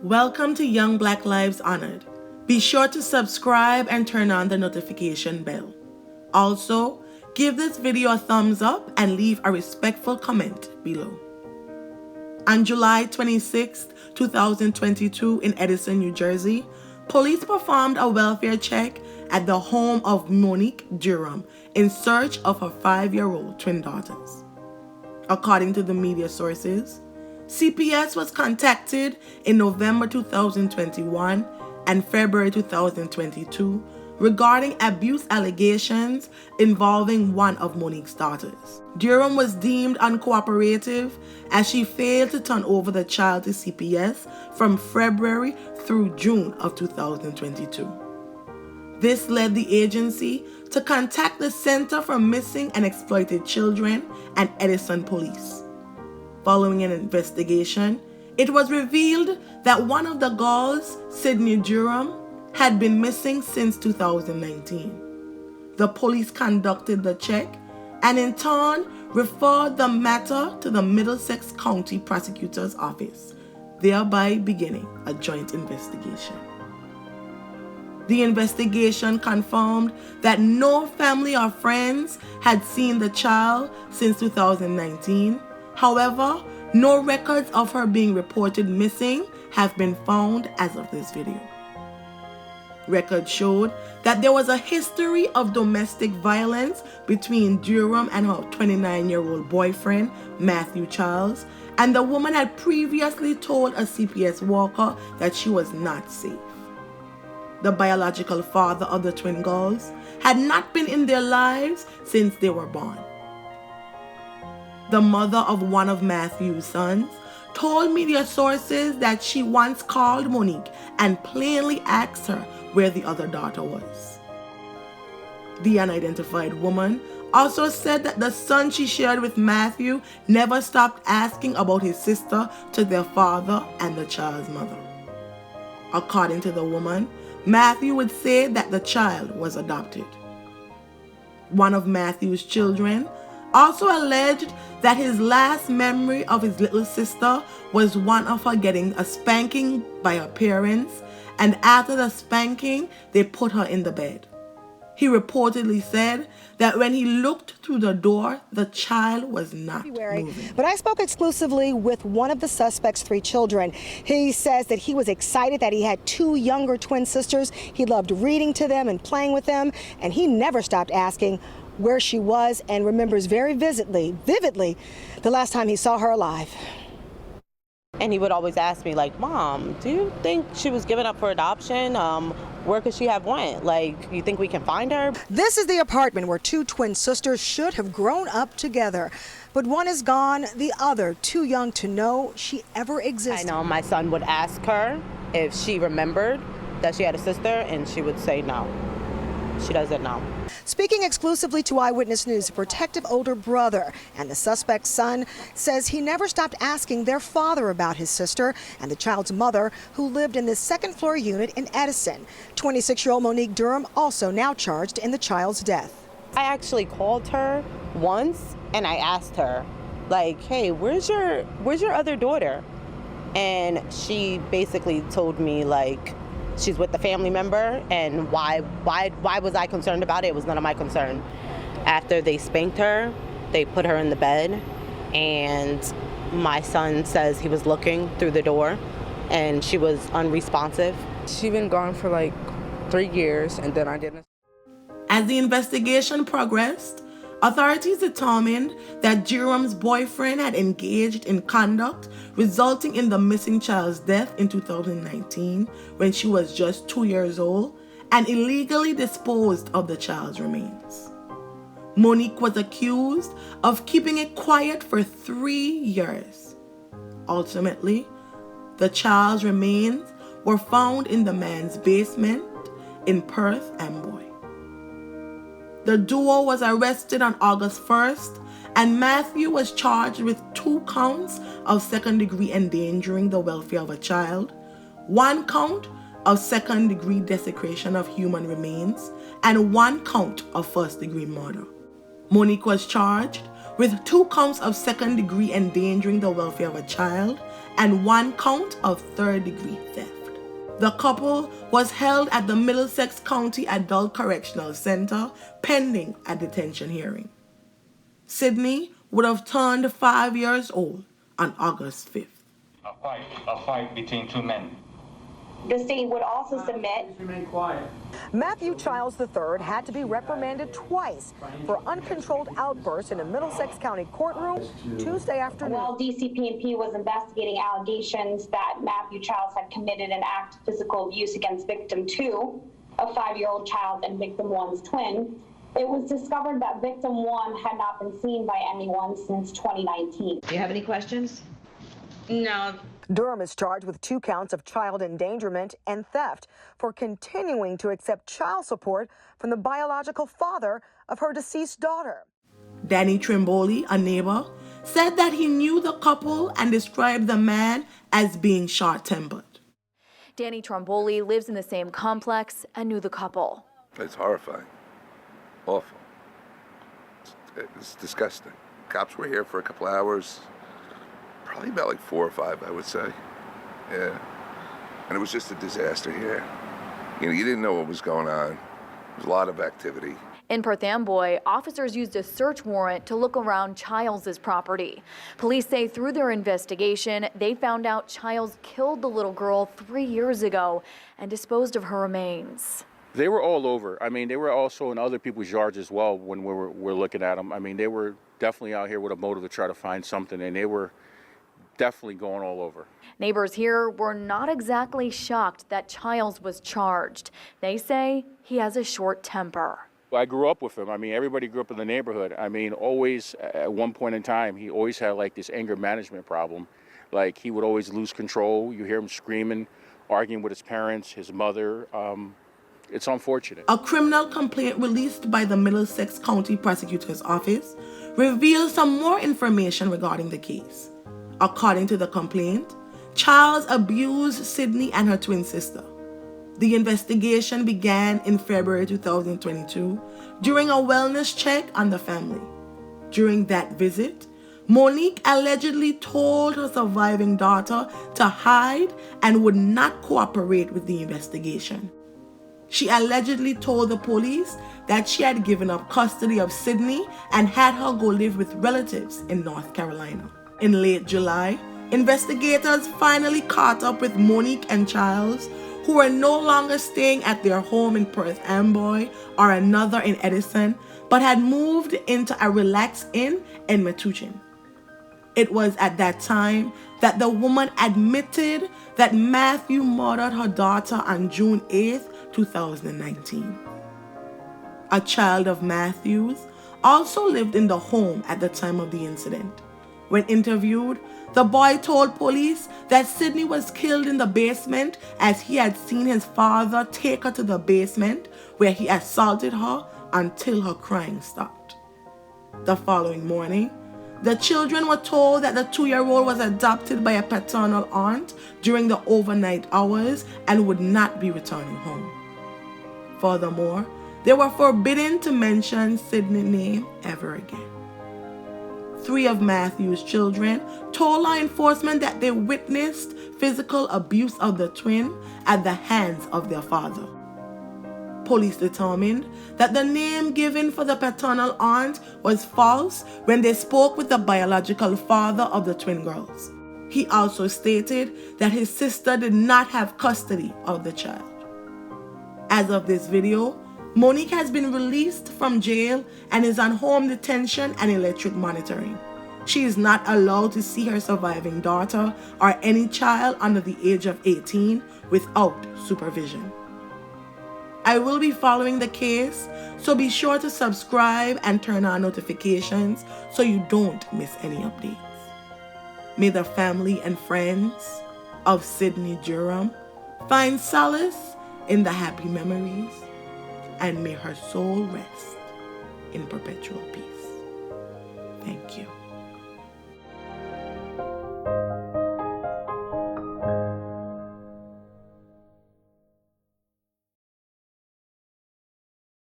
Welcome to Young Black Lives Honored. Be sure to subscribe and turn on the notification bell. Also, give this video a thumbs up and leave a respectful comment below. On July 26, 2022 in Edison, New Jersey, police performed a welfare check at the home of Monique Durham in search of her 5-year-old twin daughters. According to the media sources, CPS was contacted in November 2021 and February 2022 regarding abuse allegations involving one of Monique's daughters. Durham was deemed uncooperative as she failed to turn over the child to CPS from February through June of 2022. This led the agency to contact the Center for Missing and Exploited Children and Edison Police. Following an investigation, it was revealed that one of the girls, Sydney Durham, had been missing since 2019. The police conducted the check and in turn referred the matter to the Middlesex County Prosecutor's Office, thereby beginning a joint investigation. The investigation confirmed that no family or friends had seen the child since 2019. However, no records of her being reported missing have been found as of this video. Records showed that there was a history of domestic violence between Durham and her 29-year-old boyfriend, Matthew Charles, and the woman had previously told a CPS worker that she was not safe. The biological father of the twin girls had not been in their lives since they were born. The mother of one of Matthew's sons told media sources that she once called Monique and plainly asked her where the other daughter was. The unidentified woman also said that the son she shared with Matthew never stopped asking about his sister to their father and the child's mother. According to the woman, Matthew would say that the child was adopted. One of Matthew's children also alleged that his last memory of his little sister was one of her getting a spanking by her parents, and after the spanking, they put her in the bed. He reportedly said that when he looked through the door, the child was not moving. But I spoke exclusively with one of the suspect's 3 children. He says that he was excited that he had 2 younger twin sisters. He loved reading to them and playing with them, and he never stopped asking where she was and remembers very vividly the last time he saw her alive. And he would always ask me, like, Mom, do you think she was given up for adoption? Where could she have went? Like, you think we can find her? This is the apartment where 2 twin sisters should have grown up together. But one is gone, the other too young to know she ever existed. I know my son would ask her if she remembered that she had a sister, and she would say no. She doesn't know. Speaking exclusively to Eyewitness News, a protective older brother and the suspect's son says he never stopped asking their father about his sister and the child's mother, who lived in the 2nd floor unit in Edison. 26-year-old Monique Durham also now charged in the child's death. I actually called her once and I asked her, like, hey, where's your other daughter? And she basically told me, like, she's with the family member, and why was I concerned about it? It was none of my concern. After they spanked her, they put her in the bed, and my son says he was looking through the door, and she was unresponsive. She'd been gone for like 3 years, and then I didn't. As the investigation progressed, authorities determined that Durham's boyfriend had engaged in conduct resulting in the missing child's death in 2019 when she was just 2 years old and illegally disposed of the child's remains. Monique was accused of keeping it quiet for 3 years. Ultimately, the child's remains were found in the man's basement in Perth Amboy. The duo was arrested on August 1st, and Matthew was charged with 2 counts of second-degree endangering the welfare of a child, 1 count of second-degree desecration of human remains, and 1 count of first-degree murder. Monique was charged with 2 counts of second-degree endangering the welfare of a child and 1 count of third-degree theft. The couple was held at the Middlesex County Adult Correctional Center pending a detention hearing. Sydney would have turned 5 years old on August 5th. A fight between 2 men. The state would also submit. Remain quiet. Matthew Childs III had to be reprimanded twice for uncontrolled outbursts in a Middlesex County courtroom Tuesday afternoon. While DCP&P was investigating allegations that Matthew Childs had committed an act of physical abuse against victim 2, a 5-year-old child, and victim 1's twin, it was discovered that victim 1 had not been seen by anyone since 2019. Do you have any questions? No. Durham is charged with 2 counts of child endangerment and theft for continuing to accept child support from the biological father of her deceased daughter. Danny Trimboli, a neighbor, said that he knew the couple and described the man as being short-tempered. Danny Trimboli lives in the same complex and knew the couple. It's horrifying. Awful. It's disgusting. Cops were here for a couple hours. Probably about like 4 or 5, I would say. Yeah. And it was just a disaster here. You know, you didn't know what was going on. There was a lot of activity. In Perth Amboy, officers used a search warrant to look around Childs' property. Police say through their investigation, they found out Childs killed the little girl 3 years ago and disposed of her remains. They were all over. I mean, they were also in other people's yards as well when we were looking at them. I mean, they were definitely out here with a motive to try to find something, and they were definitely going all over. Neighbors here were not exactly shocked that Childs was charged. They say he has a short temper. I grew up with him. I mean, everybody grew up in the neighborhood. I mean, always at one point in time, he always had like this anger management problem. Like he would always lose control. You hear him screaming, arguing with his parents, his mother. It's unfortunate. A criminal complaint released by the Middlesex County Prosecutor's Office reveals some more information regarding the case. According to the complaint, Childs abused Sydney and her twin sister. The investigation began in February 2022 during a wellness check on the family. During that visit, Monique allegedly told her surviving daughter to hide and would not cooperate with the investigation. She allegedly told the police that she had given up custody of Sydney and had her go live with relatives in North Carolina. In late July, investigators finally caught up with Monique and Childs, who were no longer staying at their home in Perth Amboy or another in Edison, but had moved into a relaxed inn in Metuchen. It was at that time that the woman admitted that Matthew murdered her daughter on June 8th, 2019. A child of Matthew's also lived in the home at the time of the incident. When interviewed, the boy told police that Sydney was killed in the basement as he had seen his father take her to the basement where he assaulted her until her crying stopped. The following morning, the children were told that the 2-year-old was adopted by a paternal aunt during the overnight hours and would not be returning home. Furthermore, they were forbidden to mention Sydney's name ever again. 3 of Matthew's children told law enforcement that they witnessed physical abuse of the twin at the hands of their father. Police determined that the name given for the paternal aunt was false when they spoke with the biological father of the twin girls. He also stated that his sister did not have custody of the child. As of this video, Monique has been released from jail and is on home detention and electric monitoring. She is not allowed to see her surviving daughter or any child under the age of 18 without supervision. I will be following the case, so be sure to subscribe and turn on notifications so you don't miss any updates. May the family and friends of Monique Durham find solace in the happy memories, and may her soul rest in perpetual peace. Thank you.